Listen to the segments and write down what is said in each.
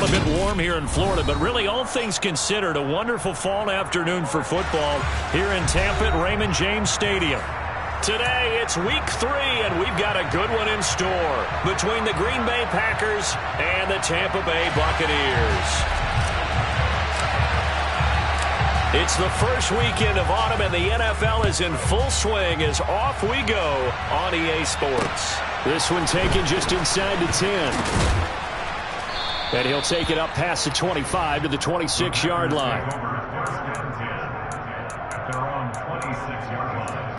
a bit warm here in Florida, but really all things considered, a wonderful fall afternoon for football here in Tampa at Raymond James Stadium. Today, it's week 3, and we've got a good one in store between the Green Bay Packers and the Tampa Bay Buccaneers. It's the first weekend of autumn, and the NFL is in full swing as off we go on EA Sports. This one taken just inside the 10. And he'll take it up past the 25 to the 26-yard line. Their own 26-yard line.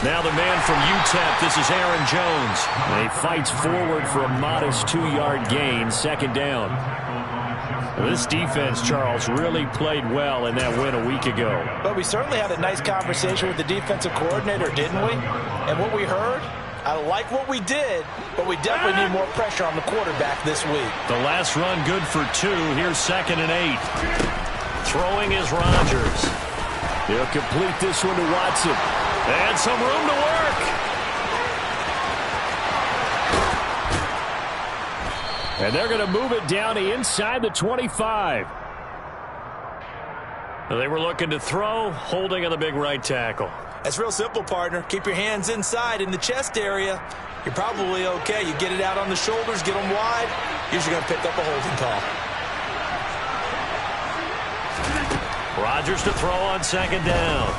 Now the man from UTEP, this is Aaron Jones. And he fights forward for a modest 2-yard gain, second down. This defense, Charles, really played well in that win a week ago. But we certainly had a nice conversation with the defensive coordinator, didn't we? And what we heard, I like what we did, but we definitely need more pressure on the quarterback this week. The last run good for 2. Here's 2nd and 8. Throwing is Rodgers. He'll complete this one to Watson. And some room to work. And they're going to move it down to inside the 25. They were looking to throw, holding on the big right tackle. That's real simple, partner. Keep your hands inside in the chest area. You're probably okay. You get it out on the shoulders, get them wide. Usually going to pick up a holding call. Rodgers to throw on 2nd down.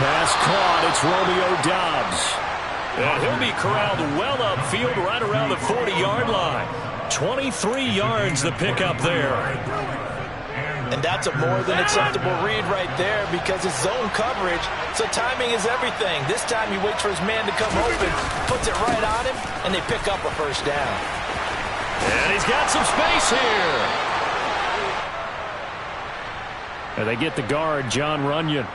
Pass caught. It's Romeo Doubs. And he'll be corralled well upfield right around the 40-yard line. 23 yards the pickup there. And that's a more than acceptable read right there because it's zone coverage, so timing is everything. This time he waits for his man to come open, puts it right on him, and they pick up a first down. And he's got some space here. And they get the guard, John Runyon.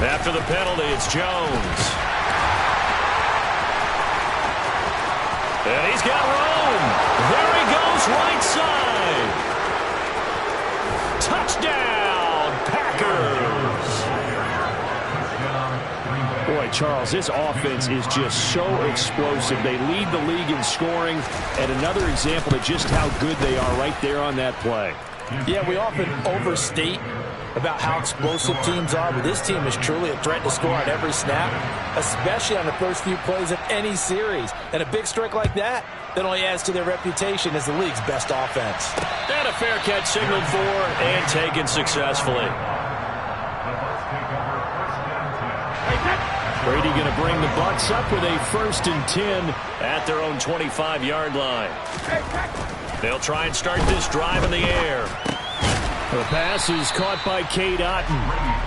After the penalty, it's Jones. And he's got room. There he goes, right side. Touchdown, Packers. Boy, Charles, this offense is just so explosive. They lead the league in scoring, and another example of just how good they are right there on that play. Yeah, we often overstate about how explosive teams are, but this team is truly a threat to score on every snap, especially on the first few plays of any series. And a big strike like that only adds to their reputation as the league's best offense. And a fair catch signaled for and taken successfully. Brady going to bring the Bucs up with a 1st and 10 at their own 25-yard line. They'll try and start this drive in the air. The pass is caught by Cade Otton.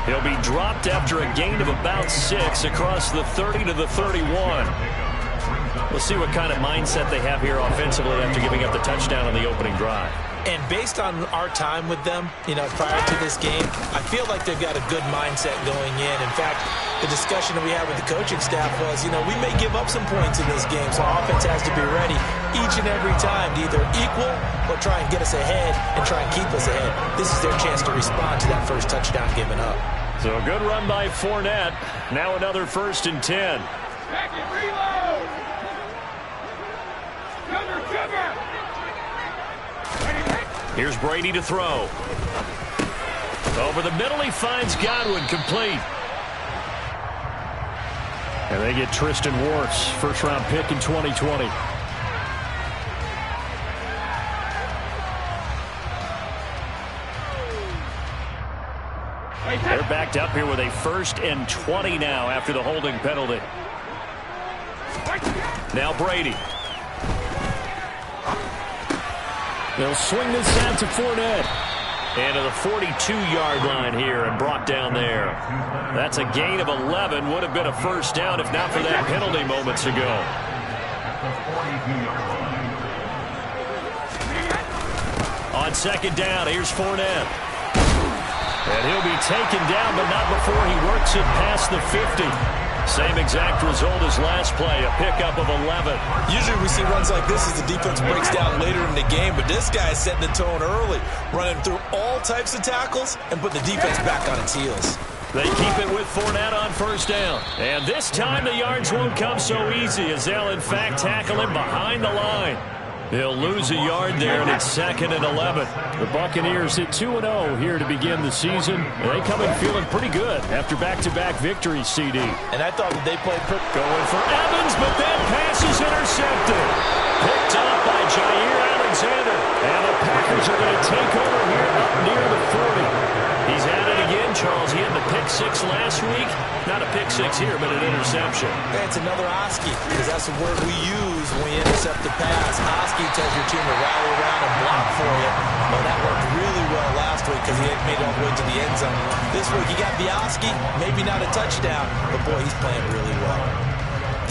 He'll be dropped after a gain of about 6 across the 30 to the 31. We'll see what kind of mindset they have here offensively after giving up the touchdown on the opening drive. And based on our time with them, prior to this game, I feel like they've got a good mindset going in. In fact, the discussion that we had with the coaching staff was, we may give up some points in this game, so our offense has to be ready each and every time to either equal or try and get us ahead and try and keep us ahead. This is their chance to respond to that first touchdown given up. So a good run by Fournette. Now another 1st and 10. Back and reload! Cover! Here's Brady to throw. Over the middle, he finds Godwin, complete. And they get Tristan Wirfs, first-round pick in 2020. They're backed up here with a 1st and 20 now after the holding penalty. Now Brady. They'll swing this out to Fournette. And to the 42-yard line here and brought down there. That's a gain of 11. Would have been a first down if not for that penalty moments ago. On second down, here's Fournette. And he'll be taken down, but not before he works it past the 50. Same exact result as last play, a pickup of 11. Usually we see runs like this as the defense breaks down later in the game, but this guy is setting the tone early, running through all types of tackles and putting the defense back on its heels. They keep it with Fournette on first down. And this time the yards won't come so easy as they'll, in fact, tackle him behind the line. They'll lose a yard there, and it's 2nd and 11. The Buccaneers hit 2-0 here to begin the season. They come in feeling pretty good after back-to-back victories, CD. And I thought that they played going for Evans, but that pass is intercepted. Picked up by Jair Alexander. And the Packers are going to take over here up near the 40. He's at it again, Charles. He had the pick 6 last week. Not a pick 6 here, but an interception. That's another Oski, because that's the word we use when we intercept the pass. Oski tells your team to rally around and block for you. Well, that worked really well last week because he had made it all the way to the end zone. This week, he got the Oski, maybe not a touchdown, but boy, he's playing really well.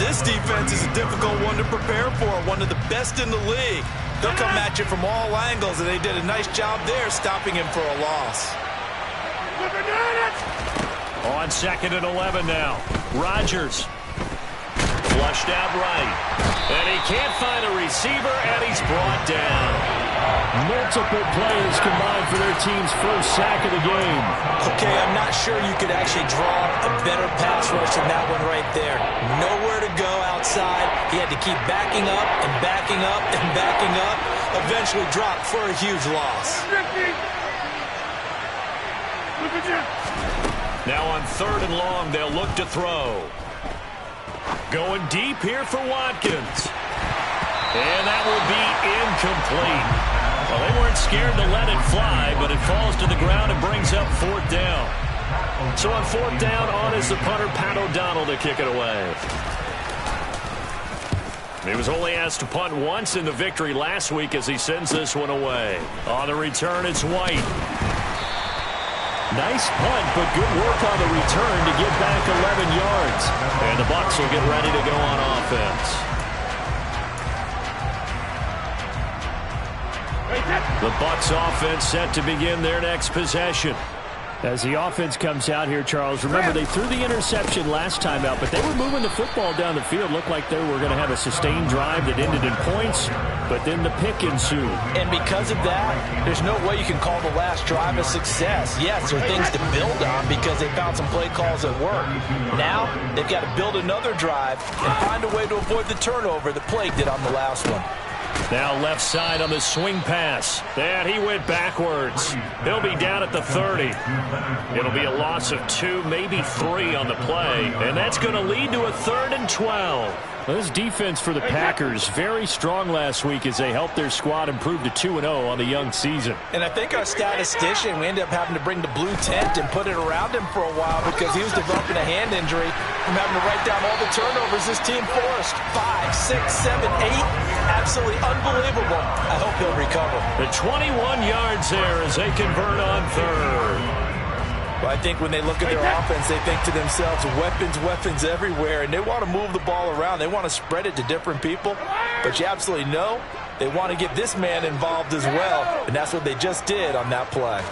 This defense is a difficult one to prepare for, one of the best in the league. They'll come at you from all angles, and they did a nice job there stopping him for a loss. On 2nd and 11 now. Rodgers. Flushed out right. And he can't find a receiver, and he's brought down. Multiple players combined for their team's first sack of the game. Okay, I'm not sure you could actually draw a better pass rush than that one right there. Nowhere to go outside. He had to keep backing up and backing up and backing up. Eventually dropped for a huge loss. Now on 3rd and long, they'll look to throw. Going deep here for Watkins. And that will be incomplete. Well, they weren't scared to let it fly, but it falls to the ground and brings up 4th down. So on 4th down, on is the punter, Pat O'Donnell, to kick it away. He was only asked to punt once in the victory last week as he sends this one away. On the return, it's White. Nice punt, but good work on the return to get back 11 yards. And the Bucs will get ready to go on offense. The Bucs offense set to begin their next possession. As the offense comes out here, Charles, remember they threw the interception last time out, but they were moving the football down the field. Looked like they were going to have a sustained drive that ended in points, but then the pick ensued. And because of that, there's no way you can call the last drive a success. Yes, there are things to build on because they found some play calls that work. Now, they've got to build another drive and find a way to avoid the turnover that plagued it on the last one. Now left side on the swing pass. And he went backwards. He'll be down at the 30. It'll be a loss of 2, maybe 3 on the play. And that's going to lead to a 3rd and 12. Well, this defense for the Packers, very strong last week as they helped their squad improve to 2-0 on the young season. And I think our statistician, we ended up having to bring the blue tent and put it around him for a while because he was developing a hand injury from having to write down all the turnovers this team forced. 5, 6, 7, 8. Absolutely unbelievable. I hope he'll recover. The 21 yards there as they convert on 3rd. Well, I think when they look at their offense, they think to themselves, weapons, weapons everywhere, and they want to move the ball around. They want to spread it to different people, but you absolutely know they want to get this man involved as well, and that's what they just did on that play.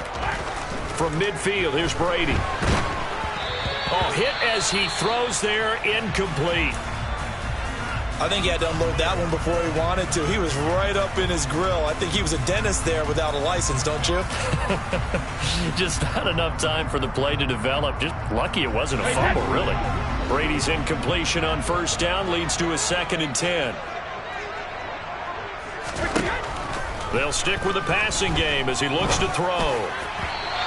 From midfield, here's Brady. Oh, hit as he throws there, incomplete. I think he had to unload that one before he wanted to. He was right up in his grill. I think he was a dentist there without a license, don't you? Just not enough time for the play to develop. Just lucky it wasn't a fumble, really. Brady's incompletion on 1st down leads to a 2nd and 10. They'll stick with the passing game as he looks to throw.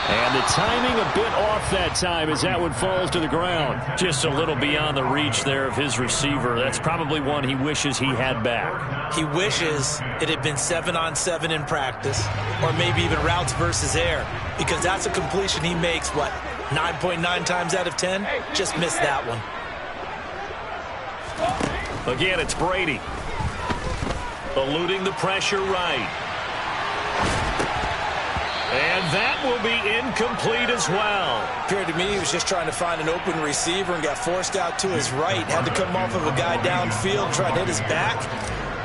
And the timing a bit off that time as that one falls to the ground. Just a little beyond the reach there of his receiver. That's probably one he wishes he had back. He wishes it had been 7-on-7 in practice, or maybe even routes versus air, because that's a completion he makes, 9.9 times out of 10? Just missed that one. Again, it's Brady. Eluding the pressure right. And that will be incomplete as well. Appeared to me he was just trying to find an open receiver and got forced out to his right. Had to come off of a guy downfield, try to hit his back.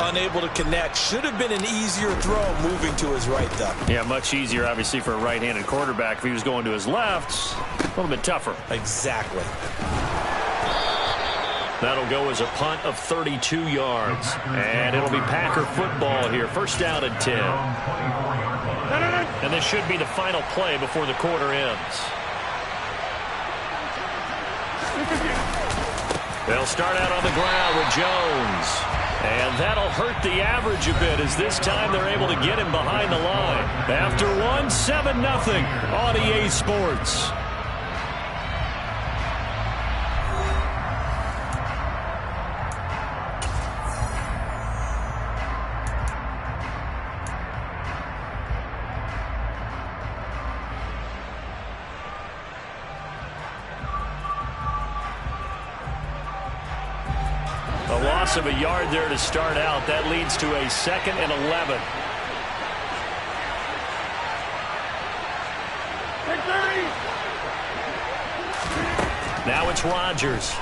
Unable to connect. Should have been an easier throw moving to his right, though. Yeah, much easier, obviously, for a right-handed quarterback. If he was going to his left, a little bit tougher. Exactly. That'll go as a punt of 32 yards. And it'll be Packer football here. First down and 10. And this should be the final play before the quarter ends. They'll start out on the ground with Jones. And that'll hurt the average a bit as this time they're able to get him behind the line. After one, 7-0 on EA Sports. A loss of a yard there to start out. That leads to a 2nd and 11. Now it's Rodgers.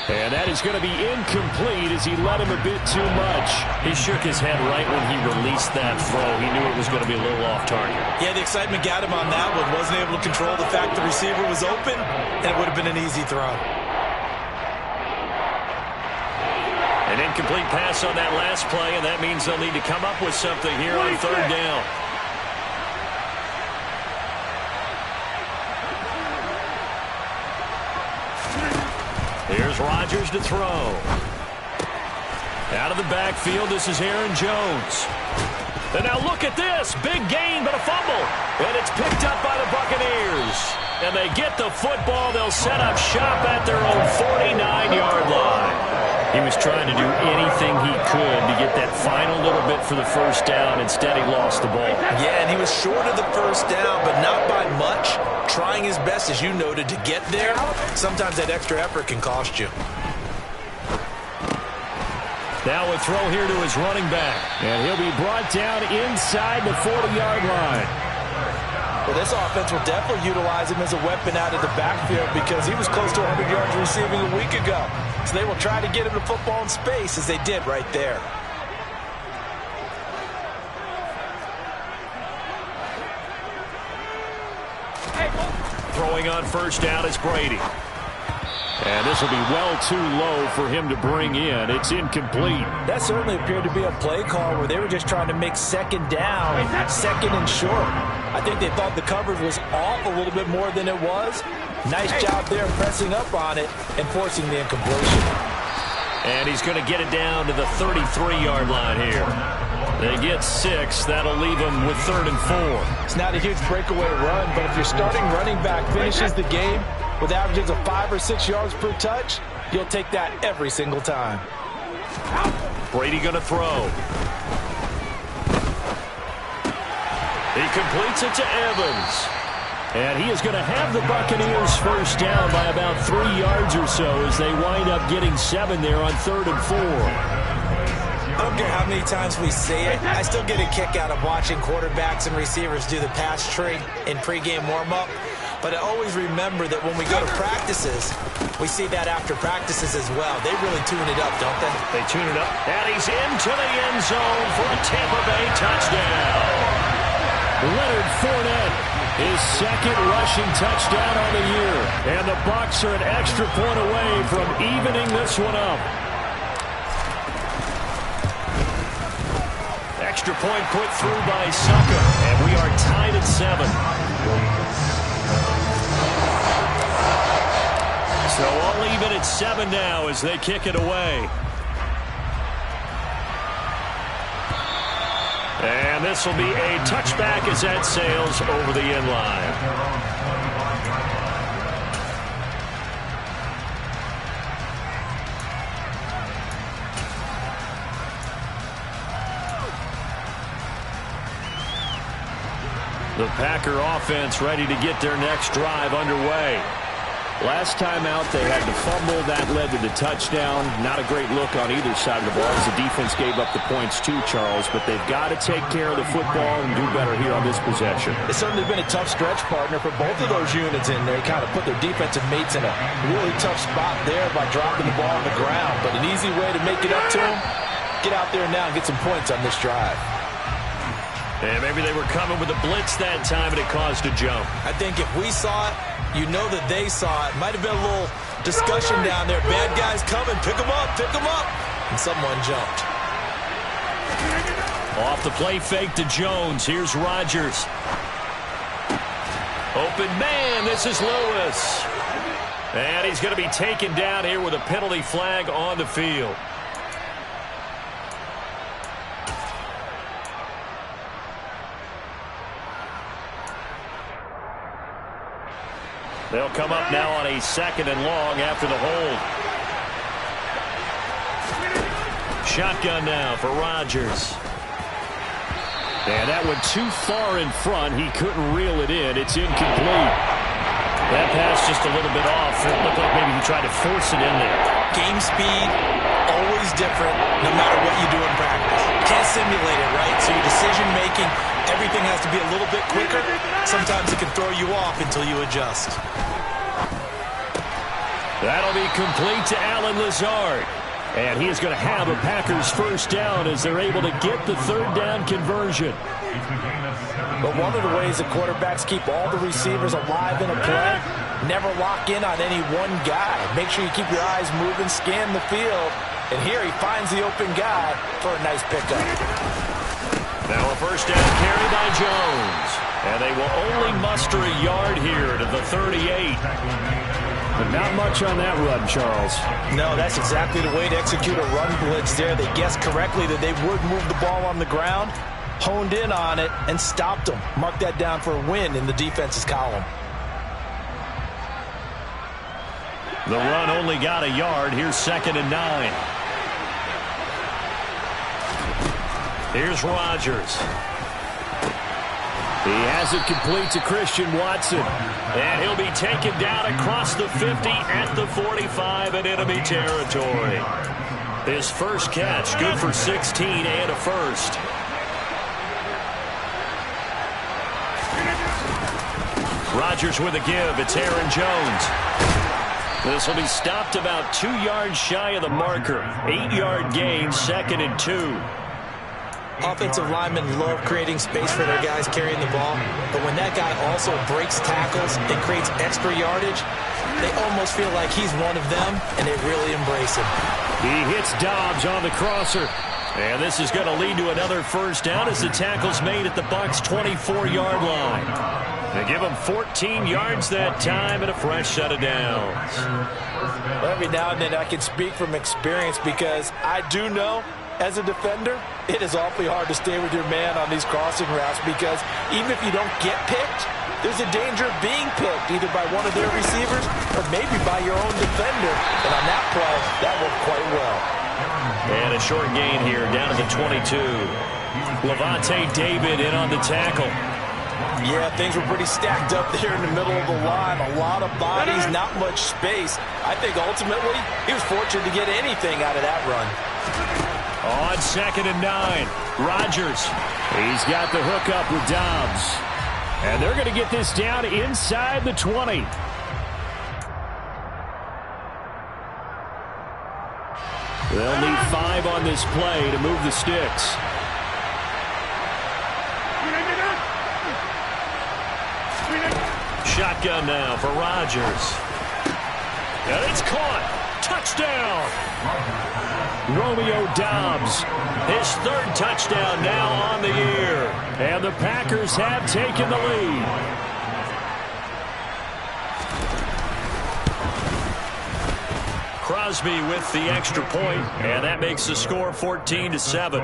And that is going to be incomplete as he let him a bit too much. He shook his head right when he released that throw. He knew it was going to be a little off target. Yeah, the excitement got him on that one. Wasn't able to control the fact the receiver was open, and it would have been an easy throw. An incomplete pass on that last play, and that means they'll need to come up with something here on 3rd down. Here's Rodgers to throw. Out of the backfield, this is Aaron Jones. And now look at this. Big gain, but a fumble. And it's picked up by the Buccaneers. And they get the football. They'll set up shop at their own 49-yard line. He was trying to do anything he could to get that final little bit for the first down. Instead, he lost the ball. Yeah, and he was short of the first down, but not by much. Trying his best, as you noted, to get there. Sometimes that extra effort can cost you. Now a throw here to his running back. And he'll be brought down inside the 40-yard line. Well, this offense will definitely utilize him as a weapon out of the backfield because he was close to 100 yards receiving a week ago. So they will try to get him the football in space as they did right there. Throwing on first down is Brady. And this will be well too low for him to bring in. It's incomplete. That certainly appeared to be a play call where they were just trying to make 2nd down, 2nd and short. I think they thought the coverage was off a little bit more than it was. Nice job there pressing up on it and forcing the incompletion. And he's going to get it down to the 33-yard line here. They get 6. That'll leave them with 3rd and 4. It's not a huge breakaway run, but if your starting running back finishes the game with averages of 5 or 6 yards per touch, you'll take that every single time. Brady going to throw. He completes it to Evans. And he is going to have the Buccaneers first down by about 3 yards or so as they wind up getting 7 there on 3rd and 4. I don't care how many times we say it. I still get a kick out of watching quarterbacks and receivers do the pass tree in pregame warm-up. But I always remember that when we go to practices, we see that after practices as well. They really tune it up, don't they? They tune it up. And he's into the end zone for a Tampa Bay touchdown. Leonard Fournette, his 2nd rushing touchdown on the year. And the Bucs are an extra point away from evening this one up. Extra point put through by Saka. And we are tied at 7. So all even at 7 now as they kick it away. And this will be a touchback as that sails over the end line. The Packer offense ready to get their next drive underway. Last time out, they had to fumble. That led to the touchdown. Not a great look on either side of the ball as the defense gave up the points too, Charles. But they've got to take care of the football and do better here on this possession. It's certainly been a tough stretch, partner, for both of those units in there. Kind of put their defensive mates in a really tough spot there by dropping the ball on the ground. But an easy way to make it up to them, get out there now and get some points on this drive. And maybe they were coming with a blitz that time, and it caused a jump. I think if we saw it, you know that they saw it. Might have been a little discussion down there. Bad guys coming. Pick them up. Pick them up. And someone jumped. Off the play fake to Jones. Here's Rodgers. Open man. This is Lewis. And he's going to be taken down here with a penalty flag on the field. They'll come up now on a 2nd and long after the hold. Shotgun now for Rodgers. And that went too far in front. He couldn't reel it in. It's incomplete. That pass just a little bit off. It looked like maybe he tried to force it in there. Game speed, always different, no matter what you do in practice. You can't simulate it, right? So your decision-making, everything has to be a little bit quicker. Sometimes it can throw you off until you adjust. That'll be complete to Allen Lazard. And he is going to have a Packers first down as they're able to get the 3rd down conversion. But one of the ways that quarterbacks keep all the receivers alive in a play, never lock in on any one guy. Make sure you keep your eyes moving, scan the field. And here he finds the open guy for a nice pickup. Now a first down carry by Jones. And they will only muster a yard here to the 38. But not much on that run, Charles. No, that's exactly the way to execute a run blitz there. They guessed correctly that they would move the ball on the ground, honed in on it, and stopped them. Mark that down for a win in the defense's column. The run only got a yard. Here's 2nd and 9. Here's Rodgers. He has it complete to Christian Watson. And he'll be taken down across the 50 at the 45 in enemy territory. His first catch, good for 16 and a first. Rodgers with a give. It's Aaron Jones. This will be stopped about 2 yards shy of the marker. 8-yard gain, 2nd and 2. Offensive linemen love creating space for their guys carrying the ball, but when that guy also breaks tackles and creates extra yardage, they almost feel like he's one of them, and they really embrace him. He hits Dobbs on the crosser. And this is going to lead to another first down as the tackle's made at the Bucs' 24-yard line. They give him 14 yards that time and a fresh set of downs. Well, every now and then I can speak from experience because I do know, as a defender, it is awfully hard to stay with your man on these crossing routes because even if you don't get picked, there's a danger of being picked either by one of their receivers or maybe by your own defender. And on that play, that worked quite well. And a short gain here down to the 22. Levante David in on the tackle. Yeah, things were pretty stacked up there in the middle of the line. A lot of bodies, not much space. I think ultimately he was fortunate to get anything out of that run. On 2nd and 9, Rodgers. He's got the hookup with Dobbs. And they're going to get this down inside the 20. They'll need 5 on this play to move the sticks. Shotgun now for Rodgers. And it's caught. Touchdown. Romeo Dobbs, his 3rd touchdown now on the year. And the Packers have taken the lead. Crosby with the extra point, and that makes the score 14-7.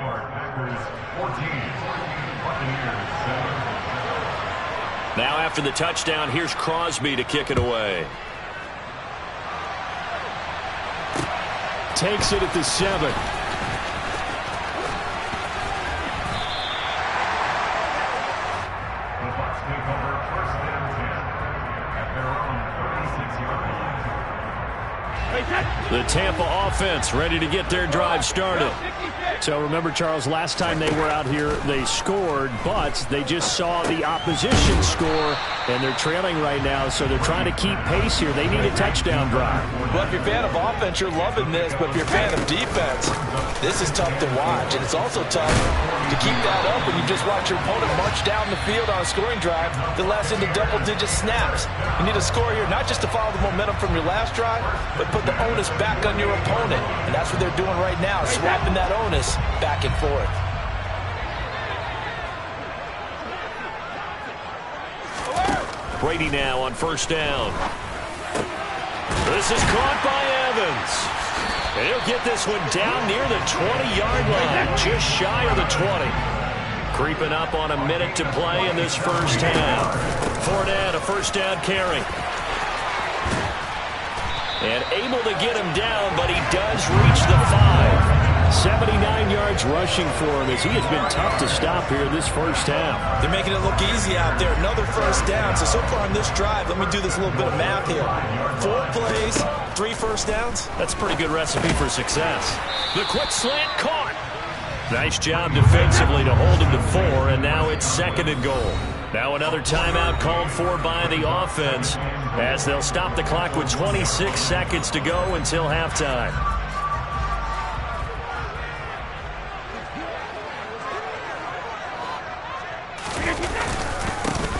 Now after the touchdown, here's Crosby to kick it away. Takes it at the 7. The Bucs take over 1st and 10 at their own 36-yard line. The Tampa offense ready to get their drive started. So remember, Charles, last time they were out here, they scored, but they just saw the opposition score, and they're trailing right now, so they're trying to keep pace here. They need a touchdown drive. Well, if you're a fan of offense, you're loving this, but if you're a fan of defense, this is tough to watch, and it's also tough to keep that up when you just watch your opponent march down the field on a scoring drive that lasts into double-digit snaps. You need a score here, not just to follow the momentum from your last drive, but put the onus back on your opponent, and that's what they're doing right now, swapping that onus back and forth. Brady now on first down. This is caught by Evans. He'll get this one down near the 20-yard line, just shy of the 20. Creeping up on a minute to play in this first half. Fournette, a first down carry. And able to get him down, but he does reach the 5. 79 yards rushing for him as he has been tough to stop here this first half. They're making it look easy out there. Another first down. So far on this drive, let me do this little bit of math here. 4 plays, 3 first downs. That's a pretty good recipe for success. The quick slant caught. Nice job defensively to hold him to 4, and now it's 2nd and goal. Now another timeout called for by the offense as they'll stop the clock with 26 seconds to go until halftime.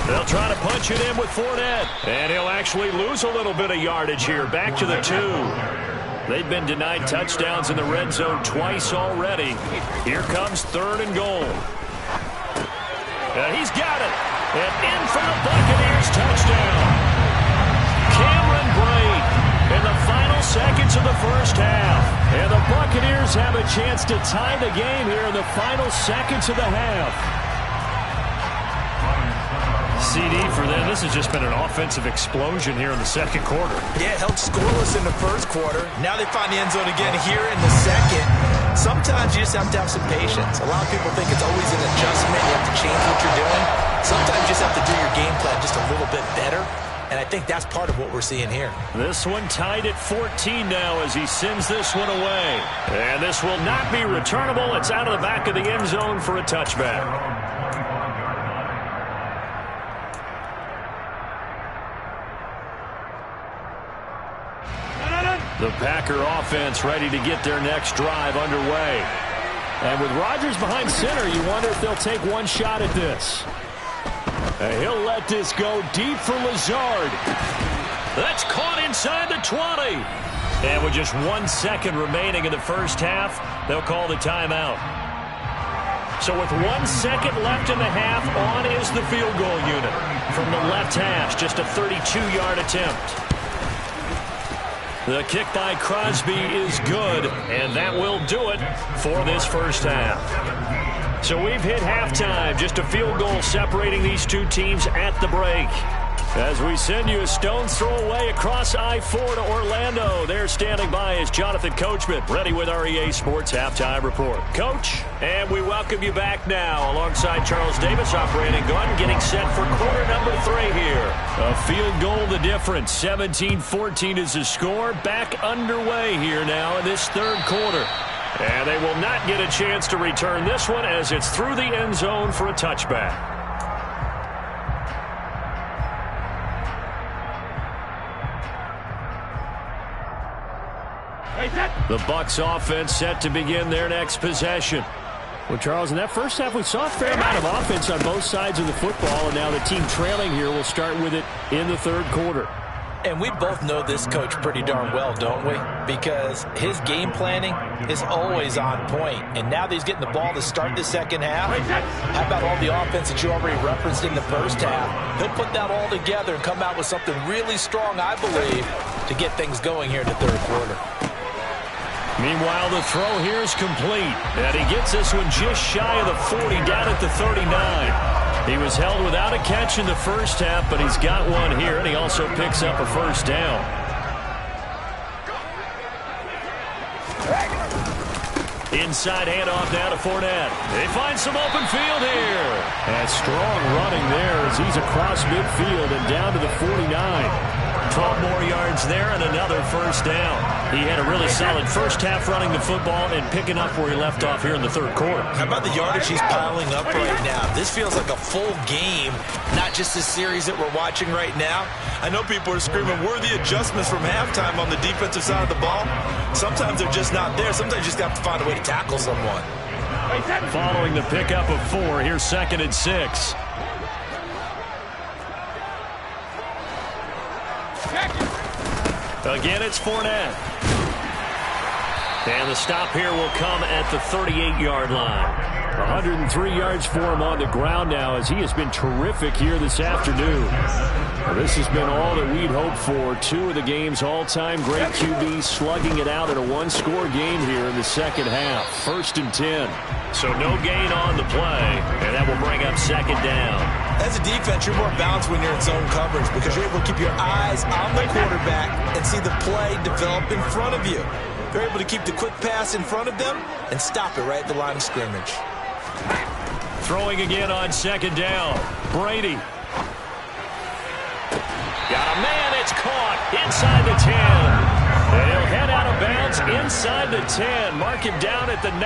They'll try to punch it in with Fournette. And he'll actually lose a little bit of yardage here. Back to the 2. They've been denied touchdowns in the red zone twice already. Here comes 3rd and goal. And he's got it. And in for the Buccaneers touchdown. Cameron Brate in the final seconds of the first half. And the Buccaneers have a chance to tie the game here in the final seconds of the half. CD for them. This has just been an offensive explosion here in the second quarter. Yeah, held scoreless in the first quarter. Now they find the end zone again here in the second. Sometimes you just have to have some patience. A lot of people think it's always an adjustment. You have to change what you're doing. Sometimes you just have to do your game plan just a little bit better. And I think that's part of what we're seeing here. This one tied at 14 now as he sends this one away. And this will not be returnable. It's out of the back of the end zone for a touchback. The Packer offense ready to get their next drive underway. And with Rodgers behind center, you wonder if they'll take one shot at this. And he'll let this go deep for Lazard. That's caught inside the 20. And with just 1 second remaining in the first half, they'll call the timeout. So with 1 second left in the half, on is the field goal unit. From the left hash, just a 32-yard attempt. The kick by Crosby is good, and that will do it for this first half. So we've hit halftime, just a field goal separating these two teams at the break. As we send you a stone's throw away across I-4 to Orlando. There standing by is Jonathan Coachman, ready with our EA Sports Halftime Report. Coach, and we welcome you back now alongside Charles Davis operating gun, getting set for quarter number 3 here. A field goal the difference. 17-14 is the score. Back underway here now in this third quarter. And they will not get a chance to return this one as it's through the end zone for a touchback. The Bucs offense set to begin their next possession. Well, Charles, in that first half, we saw a fair amount of offense on both sides of the football, and now the team trailing here will start with it in the third quarter. And we both know this coach pretty darn well, don't we? Because his game planning is always on point. And now that he's getting the ball to start the second half, how about all the offense that you already referenced in the first half? He'll put that all together and come out with something really strong, I believe, to get things going here in the third quarter. Meanwhile, the throw here is complete. And he gets this one just shy of the 40, down at the 39. He was held without a catch in the first half, but he's got one here, and he also picks up a first down. Inside handoff now to Fournette. They find some open field here. And strong running there as he's across midfield and down to the 49. 12 more yards there and another first down. He had a really solid first half running the football and picking up where he left off here in the third quarter. How about the yardage he's piling up right now? This feels like a full game, not just the series that we're watching right now. I know people are screaming, worthy adjustments from halftime on the defensive side of the ball. Sometimes they're just not there. Sometimes you just have to find a way to tackle someone. Following the pickup of 4, here's 2nd and 6. Again, it's Fournette. And the stop here will come at the 38-yard line. 103 yards for him on the ground now as he has been terrific here this afternoon. Well, this has been all that we'd hoped for. 2 of the game's all-time great QBs slugging it out in a one-score game here in the second half. 1st and 10. So no gain on the play, and that will bring up 2nd down. As a defense, you're more balanced when you're in zone coverage because you're able to keep your eyes on the quarterback and see the play develop in front of you. You're able to keep the quick pass in front of them and stop it right at the line of scrimmage. Throwing again on 2nd down. Brady. Got a man, it's caught inside the 10. They'll head out of bounds inside the 10. Mark him down at the 9.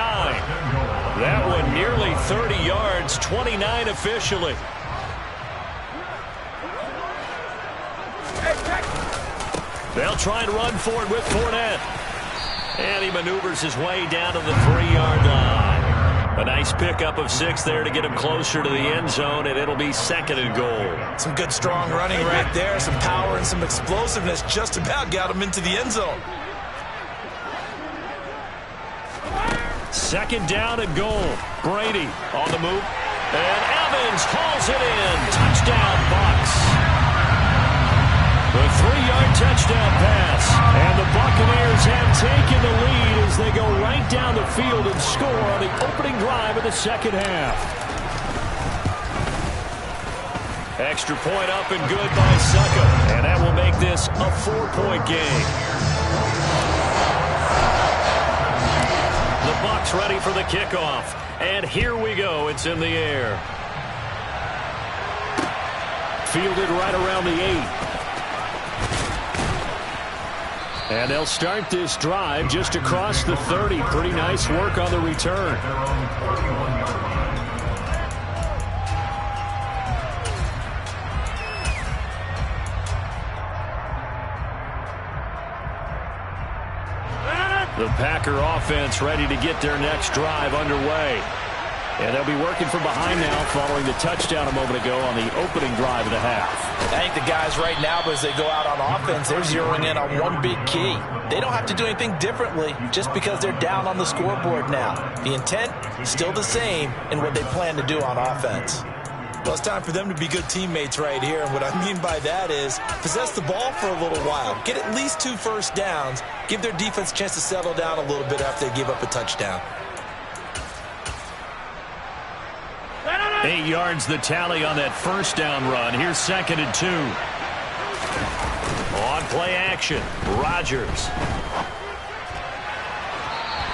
That one nearly 30 yards, 29 officially. They'll try and run for it with Fournette. And he maneuvers his way down to the 3-yard line. A nice pickup of 6 there to get him closer to the end zone, and it'll be 2nd and goal. Some good strong running right there, some power and some explosiveness just about got him into the end zone. 2nd down and goal. Brady on the move. And Evans hauls it in. Touchdown, Bucs. The 3-yard touchdown pass. And the Buccaneers have taken the lead as they go right down the field and score on the opening drive of the second half. Extra point up and good by Succo. And that will make this a 4-point game. The Bucs ready for the kickoff. And here we go. It's in the air. Fielded right around the 8. And they'll start this drive just across the 30. Pretty nice work on the return. The Packer offense ready to get their next drive underway. And they'll be working from behind now following the touchdown a moment ago on the opening drive of the half. I think the guys right now, as they go out on offense, they're zeroing in on one big key. They don't have to do anything differently just because they're down on the scoreboard now. The intent is still the same in what they plan to do on offense. Well, it's time for them to be good teammates right here. And what I mean by that is possess the ball for a little while. Get at least 2 first downs. Give their defense a chance to settle down a little bit after they give up a touchdown. 8 yards the tally on that first down run. Here's 2nd and 2. On play action, Rodgers.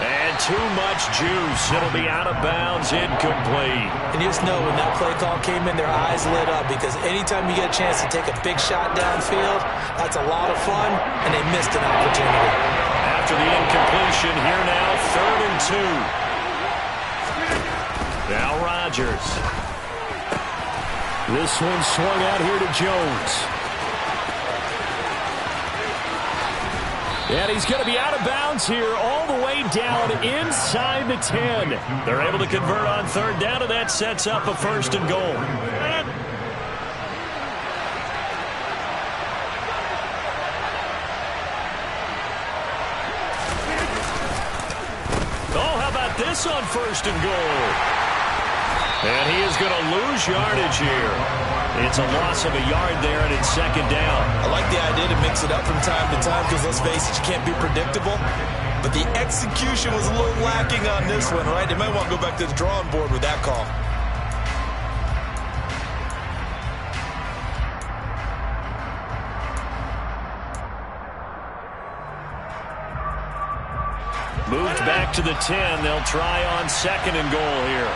And too much juice. It'll be out of bounds, incomplete. And you just know when that play call came in, their eyes lit up because anytime you get a chance to take a big shot downfield, that's a lot of fun, and they missed an opportunity. After the incompletion, here now, 3rd and 2. Now Rodgers. This one swung out here to Jones. And he's going to be out of bounds here all the way down inside the 10. They're able to convert on 3rd down, and that sets up a 1st and goal. Oh, how about this on 1st and goal? And he is going to lose yardage here. It's a loss of a yard there, and it's 2nd down. I like the idea to mix it up from time to time because, let's face it, you can't be predictable. But the execution was a little lacking on this one, right? They might want to go back to the drawing board with that call. Moved back to the 10. They'll try on 2nd and goal here.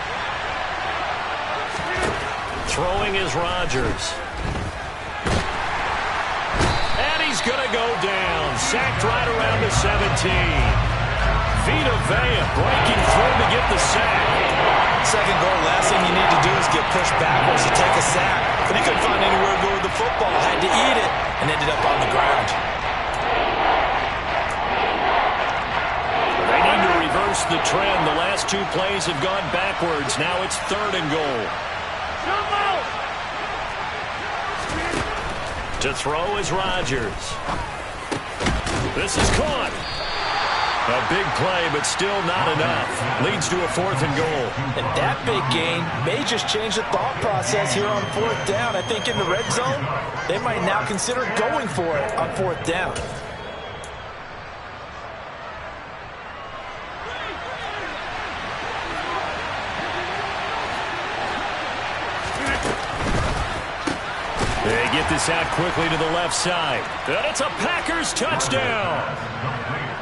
Throwing is Rodgers. And he's going to go down. Sacked right around the 17. Vita Vea breaking through to get the sack. Second goal, last thing you need to do is get pushed backwards to take a sack. But he couldn't find anywhere to go with the football. Had to eat it and ended up on the ground. They need to reverse the trend. The last two plays have gone backwards. Now it's 3rd and goal. To throw is Rodgers. This is caught. A big play, but still not enough. Leads to a 4th and goal. And that big gain may just change the thought process here on 4th down. I think in the red zone, they might now consider going for it on 4th down. They get this out quickly to the left side. And it's a Packers touchdown.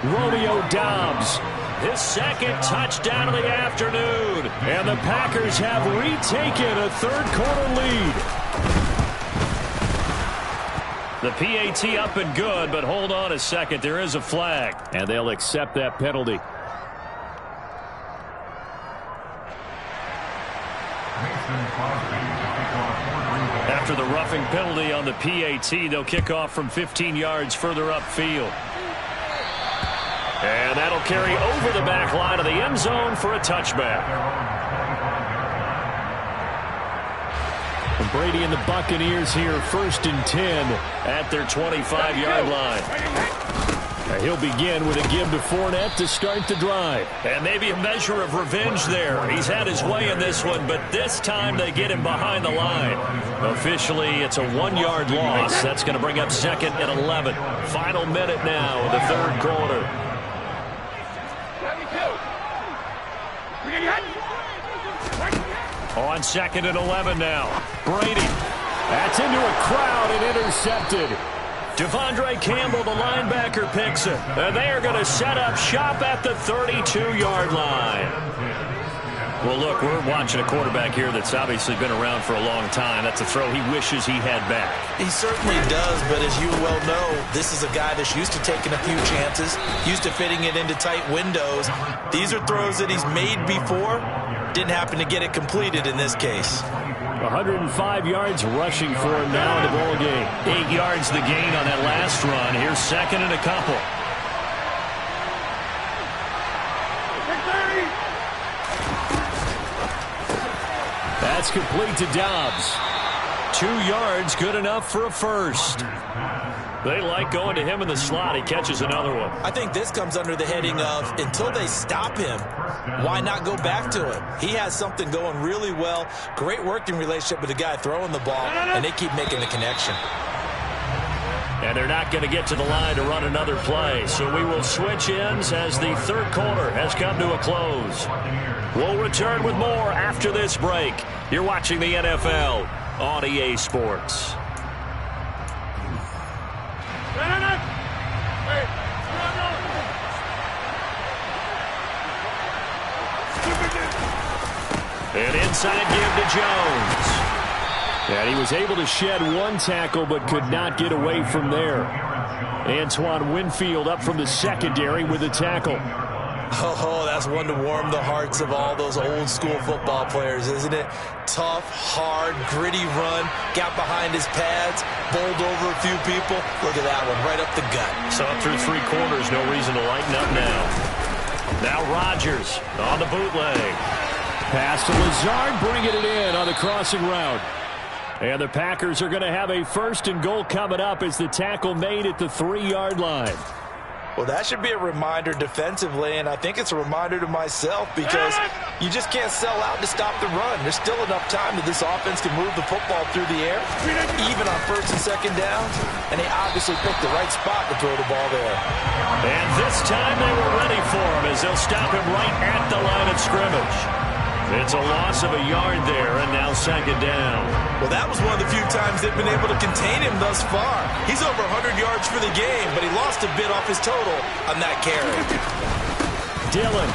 Romeo Doubs, his 2nd touchdown of the afternoon. And the Packers have retaken a 3rd quarter lead. The PAT up and good, but hold on a second. There is a flag. And they'll accept that penalty. After the roughing penalty on the PAT, they'll kick off from 15 yards further upfield. And that'll carry over the back line of the end zone for a touchback. Brady and the Buccaneers here, 1st and 10 at their 25-yard line. He'll begin with a give to Fournette to start the drive. And maybe a measure of revenge there. He's had his way in this one, but this time they get him behind the line. Officially, it's a 1-yard loss. That's going to bring up 2nd and 11. Final minute now of the 3rd quarter. On 2nd and 11 now. Brady. That's into a crowd and intercepted. Devondre Campbell, the linebacker, picks it. And they are going to set up shop at the 32-yard line. Well, look, we're watching a quarterback here that's obviously been around for a long time. That's a throw he wishes he had back. He certainly does, but as you well know, this is a guy that's used to taking a few chances, used to fitting it into tight windows. These are throws that he's made before. Didn't happen to get it completed in this case. 105 yards rushing for him now in the ball game. 8 yards the gain on that last run. Here's 2nd and a couple. That's complete to Doubs. 2 yards, good enough for a 1st. They like going to him in the slot. He catches another one. I think this comes under the heading of until they stop him, why not go back to him? He has something going really well. Great working relationship with the guy throwing the ball, and they keep making the connection. And they're not going to get to the line to run another play. So we will switch ends as the 3rd quarter has come to a close. We'll return with more after this break. You're watching the NFL on EA Sports. An inside give to Jones. And he was able to shed 1 tackle but could not get away from there. Antoine Winfield up from the secondary with a tackle. Oh, that's one to warm the hearts of all those old school football players, isn't it? Tough, hard, gritty run, got behind his pads, bowled over a few people. Look at that one, right up the gut. So through 3 quarters, no reason to lighten up now. Now Rodgers on the bootleg. Pass to Lazard, bringing it in on the crossing route. And the Packers are going to have a 1st and goal coming up as the tackle made at the 3-yard line. Well, that should be a reminder defensively, and I think it's a reminder to myself because you just can't sell out to stop the run. There's still enough time that this offense can move the football through the air, even on 1st and 2nd downs, and they obviously picked the right spot to throw the ball there. And this time they were ready for him as they'll stop him right at the line of scrimmage. It's a loss of a yard there, and now 2nd down. Well, that was one of the few times they've been able to contain him thus far. He's over 100 yards for the game, but he lost a bit off his total on that carry. Dillon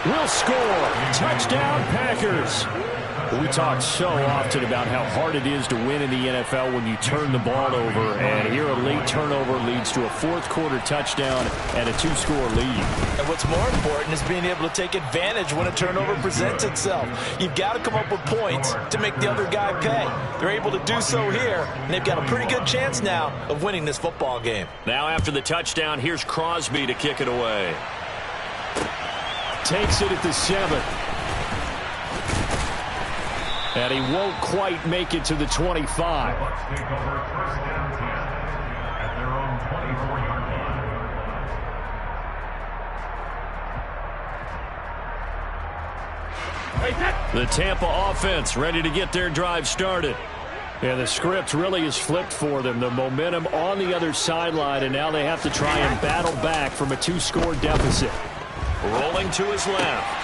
will score. Touchdown, Packers. We talk so often about how hard it is to win in the NFL when you turn the ball over, and here a late turnover leads to a fourth-quarter touchdown and a two-score lead. And what's more important is being able to take advantage when a turnover presents itself. You've got to come up with points to make the other guy pay. They're able to do so here, and they've got a pretty good chance now of winning this football game. Now after the touchdown, here's Crosby to kick it away. Takes it at the 7. And he won't quite make it to the 25. Bucks take over first down 10 at their own 24-yard line. The Tampa offense ready to get their drive started. And the script really is flipped for them. The momentum on the other sideline, and now they have to try and battle back from a two-score deficit. Rolling to his left.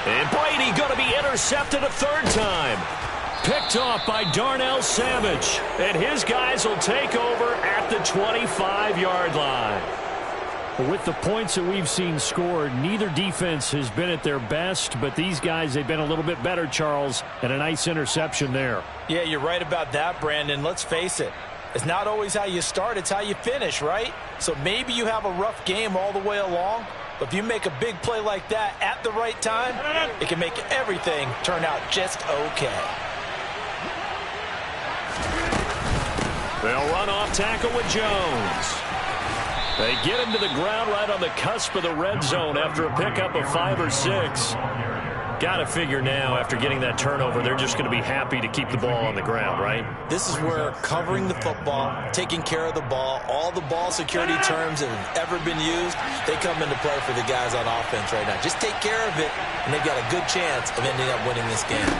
And Brady going to be intercepted a third time. Picked off by Darnell Savage. And his guys will take over at the 25-yard line. With the points that we've seen scored, neither defense has been at their best, but these guys, they've been a little bit better, Charles, and a nice interception there. Yeah, you're right about that, Brandon. Let's face it. It's not always how you start, it's how you finish, right? So maybe you have a rough game all the way along, but if you make a big play like that at the right time, it can make everything turn out just okay. They'll run off tackle with Jones. They get him to the ground right on the cusp of the red zone after a pickup of 5 or 6. Got to figure now, after getting that turnover, they're just going to be happy to keep the ball on the ground, right? This is where covering the football, taking care of the ball, all the ball security terms that have ever been used, they come into play for the guys on offense right now. Just take care of it, and they've got a good chance of ending up winning this game.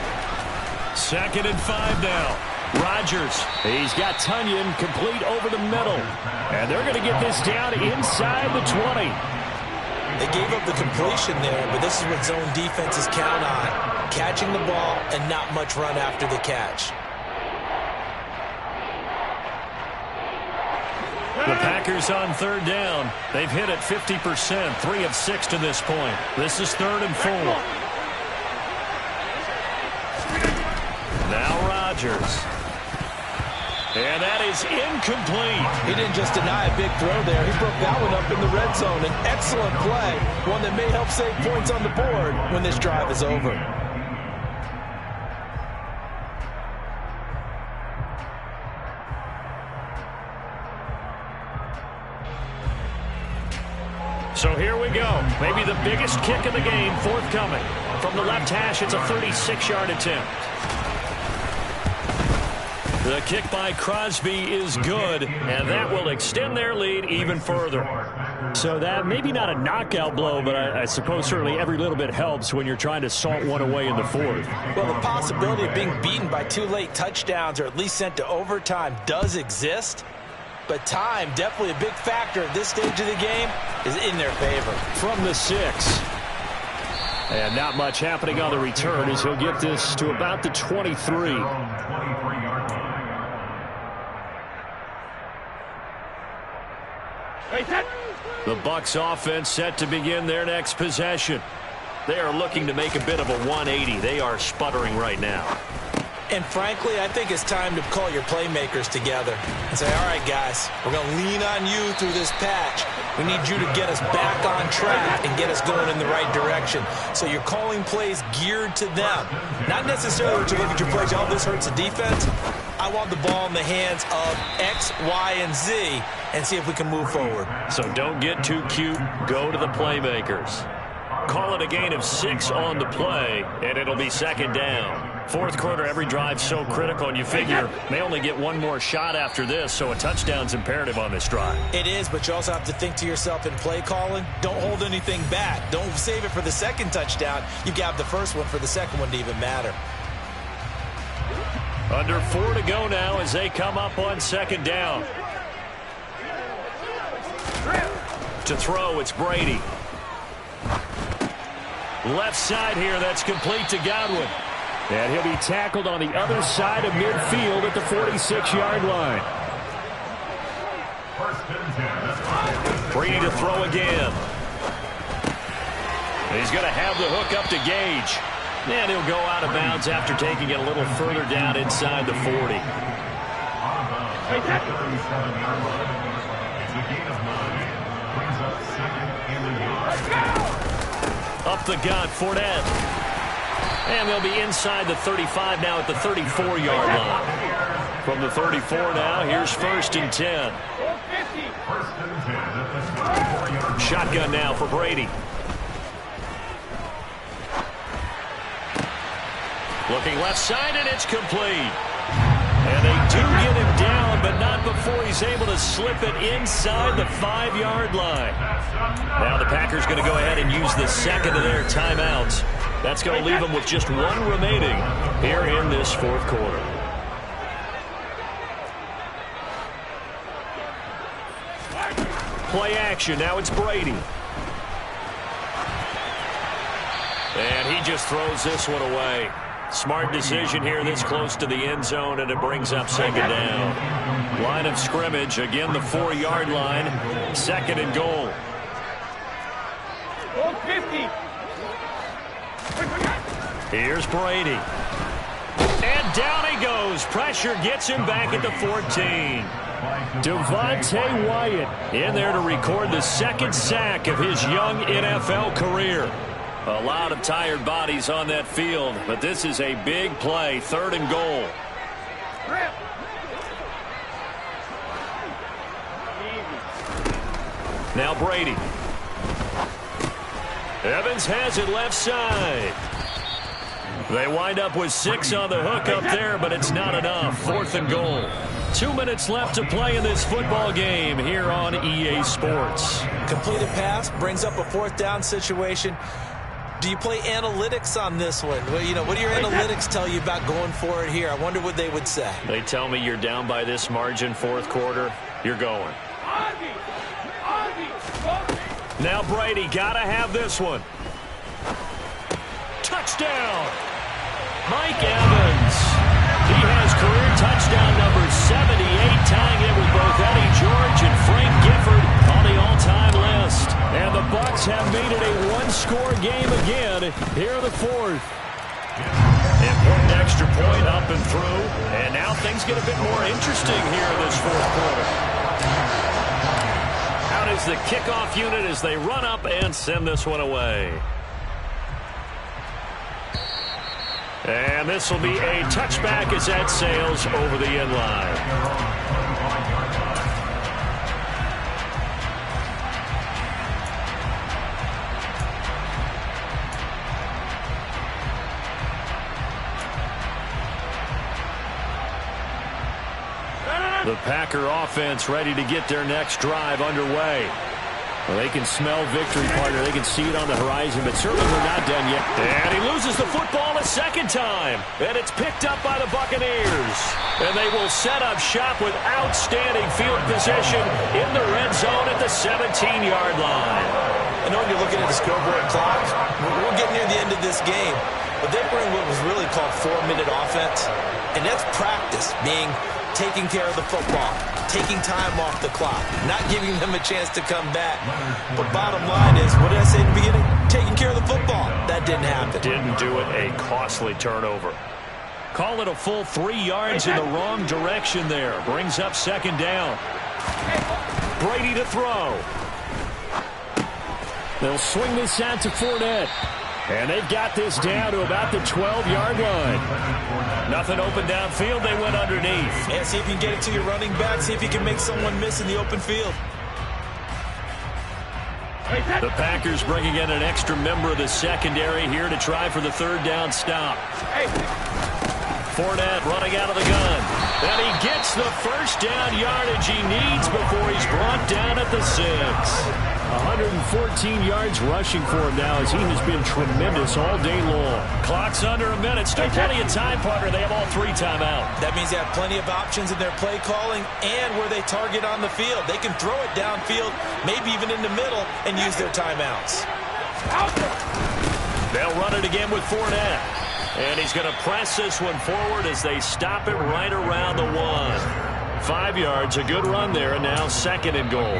2nd and 5 now. Rodgers. He's got Tunyon complete over the middle. And they're going to get this down inside the 20. They gave up the completion there, but this is what zone defenses count on. Catching the ball and not much run after the catch. The Packers on 3rd down. They've hit it 50%, 3 of 6 to this point. This is 3rd and 4. Now Rodgers. And that is incomplete. He didn't just deny a big throw there. He broke that one up in the red zone. An excellent play, one that may help save points on the board when this drive is over. So here we go. Maybe the biggest kick of the game forthcoming. From the left hash, it's a 36-yard attempt. The kick by Crosby is good, and that will extend their lead even further. So that maybe not a knockout blow, but I suppose certainly every little bit helps when you're trying to salt one away in the 4th. Well, the possibility of being beaten by 2 late touchdowns or at least sent to overtime does exist, but time, definitely a big factor at this stage of the game, is in their favor. From the 6. And not much happening on the return as he'll get this to about the 23. The Bucs offense set to begin their next possession. They are looking to make a bit of a 180. They are sputtering right now. And frankly, I think it's time to call your playmakers together and say, all right, guys, we're going to lean on you through this patch. We need you to get us back on track and get us going in the right direction. So you're calling plays geared to them. Not necessarily to look at your plays, oh, this hurts the defense. I want the ball in the hands of X, Y, and Z and see if we can move forward. So don't get too cute. Go to the playmakers. Call it a gain of 6 on the play, and it'll be 2nd down. 4th quarter, every drive so critical, and you figure they only get one more shot after this, so a touchdown's imperative on this drive. It is, but you also have to think to yourself in play calling, don't hold anything back. Don't save it for the 2nd touchdown. You got the first one for the 2nd one to even matter. Under 4 to go now as they come up on 2nd down. To throw, it's Brady. Left side here, that's complete to Godwin. And he'll be tackled on the other side of midfield at the 46-yard line. Brady to throw again. He's going to have the hook up to Gage. And he'll go out of bounds after taking it a little further down inside the 40. At the 37-yard line, it's a gain of 9. Brings up second in the yard. Up the gut, Fournette. And they'll be inside the 35 now at the 34-yard line. From the 34 now, here's 1st and 10. 1st and 10 at the 34-yard line. Shotgun now for Brady. Looking left side, and it's complete. And they do get him down, but not before he's able to slip it inside the 5-yard line. Now the Packers going to go ahead and use the second of their timeouts. That's going to leave them with just one remaining here in this 4th quarter. Play action. Now it's Brady. And he just throws this one away. Smart decision here this close to the end zone, and it brings up 2nd down. Line of scrimmage, again the 4-yard line. 2nd and goal. Here's Brady. And down he goes. Pressure gets him back at the 14. Devontae Wyatt in there to record the 2nd sack of his young NFL career. A lot of tired bodies on that field, but this is a big play. 3rd and goal. Now Brady. Evans has it left side. They wind up with 6 on the hook up there, but it's not enough. 4th and goal. 2 minutes left to play in this football game here on EA Sports. Completed pass brings up a 4th down situation. Do you play analytics on this one? Well, you know, what do your analytics tell you about going for it here? I wonder what they would say. They tell me you're down by this margin, 4th quarter. You're going. Now Brady, gotta have this one. Touchdown! Mike Evans. He has career touchdown number 78, tying it with both Eddie George and Frank Gifford on the all-time list. And the Bucs have made it a one-score game again here in the 4th. Important extra point up and through. And now things get a bit more interesting here in this 4th quarter. Out is the kickoff unit as they run up and send this one away. And this will be a touchback as that sails over the end line. The Packer offense ready to get their next drive underway. Well, they can smell victory, partner. They can see it on the horizon, but certainly we're not done yet. And he loses the football a 2nd time. And it's picked up by the Buccaneers. And they will set up shop with outstanding field position in the red zone at the 17-yard line. I know when you're looking at the scoreboard clock, we're getting near the end of this game. But they bring what was really called 4-minute offense. And that's practice, meaning taking care of the football, taking time off the clock, not giving them a chance to come back. But bottom line is, what did I say at the beginning? Taking care of the football. That didn't happen. Didn't do it. A costly turnover. Call it a full 3 yards in the wrong direction there. Brings up 2nd down. Brady to throw. They'll swing this out to Fournette. And they've got this down to about the 12-yard line. Nothing open downfield. They went underneath. Yeah, see if you can get it to your running back. See if you can make someone miss in the open field. The Packers bringing in an extra member of the secondary here to try for the 3rd down stop. Fournette running out of the gun. And he gets the 1st down yardage he needs before he's brought down at the 6. 114 yards rushing for him now as he has been tremendous all day long. Clock's under a minute. Still plenty of time, partner. They have all 3 timeout. That means they have plenty of options in their play calling and where they target on the field. They can throw it downfield, maybe even in the middle, and use their timeouts. They'll run it again with Fournette. And he's going to press this one forward as they stop it right around the 1. 5 yards, a good run there, and now 2nd and goal.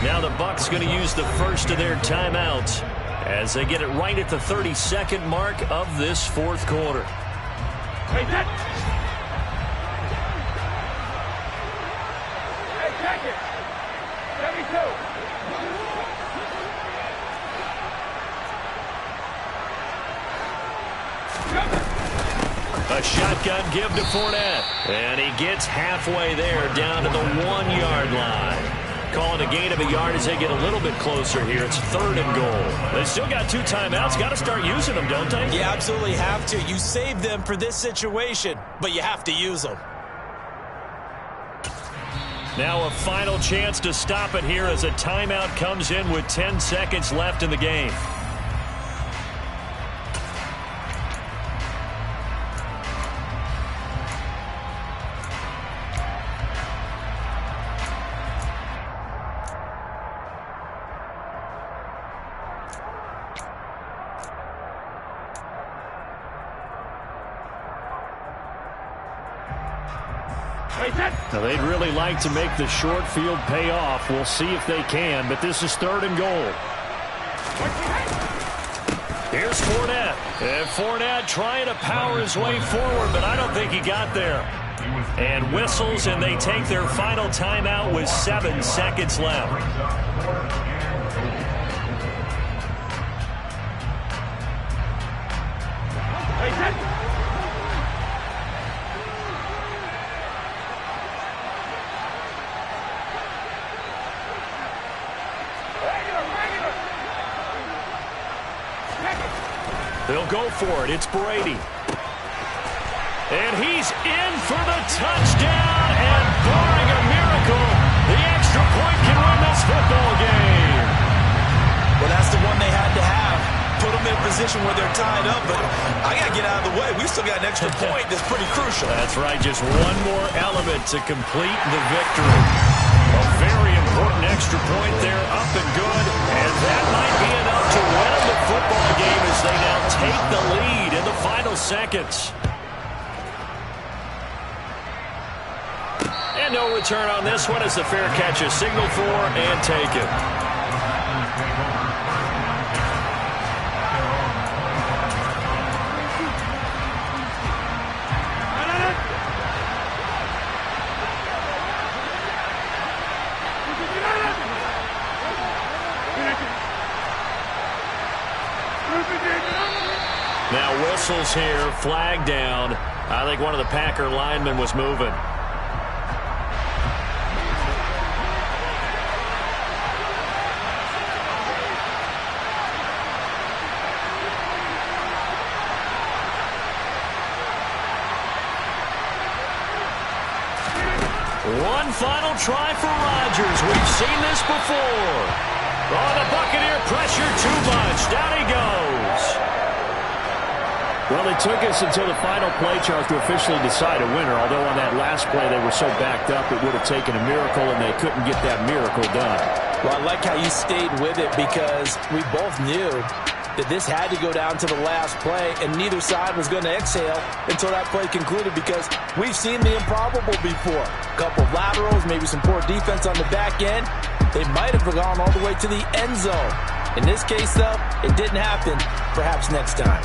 Now the Bucs going to use the first of their timeouts. as they get it right at the 32nd mark of this fourth quarter. Hey, check it. 72. A shotgun give to Fournette. And he gets halfway there down to the 1-yard line. Calling a gain of a yard as they get a little bit closer here. It's 3rd and goal. They still got 2 timeouts. Got to start using them, don't they? You absolutely have to. You save them for this situation, but you have to use them. Now a final chance to stop it here as a timeout comes in with 10 seconds left in the game. Now they'd really like to make the short field pay off. We'll see if they can, but this is 3rd and goal. Here's Fournette. And Fournette trying to power his way forward, but I don't think he got there. And whistles, and they take their final timeout with 7 seconds left. They'll go for it. It's Brady. And he's in for the touchdown. And barring a miracle, the extra point can win this football game. Well, that's the one they had to have. Put them in a position where they're tied up, but I got to get out of the way. We still got an extra point that's pretty crucial. That's right. Just one more element to complete the victory. A very important extra point there, up and good. And that might be enough to win them the football game as they now take the lead in the final seconds. And no return on this one as the fair catch is signaled for and taken. Now whistles here, flag down. I think one of the Packer linemen was moving. One final try for Rodgers. We've seen this before. Oh, the Buccaneer pressure too much. Down he goes. Well, it took us until the final play, Charles, to officially decide a winner. Although on that last play they were so backed up, it would have taken a miracle, and they couldn't get that miracle done. Well, I like how you stayed with it because we both knew that this had to go down to the last play, and neither side was going to exhale until that play concluded because we've seen the improbable before. A couple of laterals, maybe some poor defense on the back end. They might have gone all the way to the end zone. In this case, though, it didn't happen. Perhaps next time.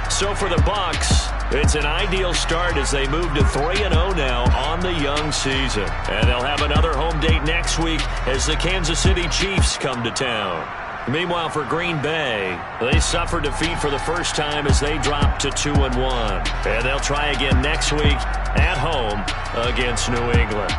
So for the Bucs, it's an ideal start as they move to 3-0 now on the young season. And they'll have another home date next week as the Kansas City Chiefs come to town. Meanwhile, for Green Bay, they suffered defeat for the first time as they dropped to 2-1. And they'll try again next week at home against New England.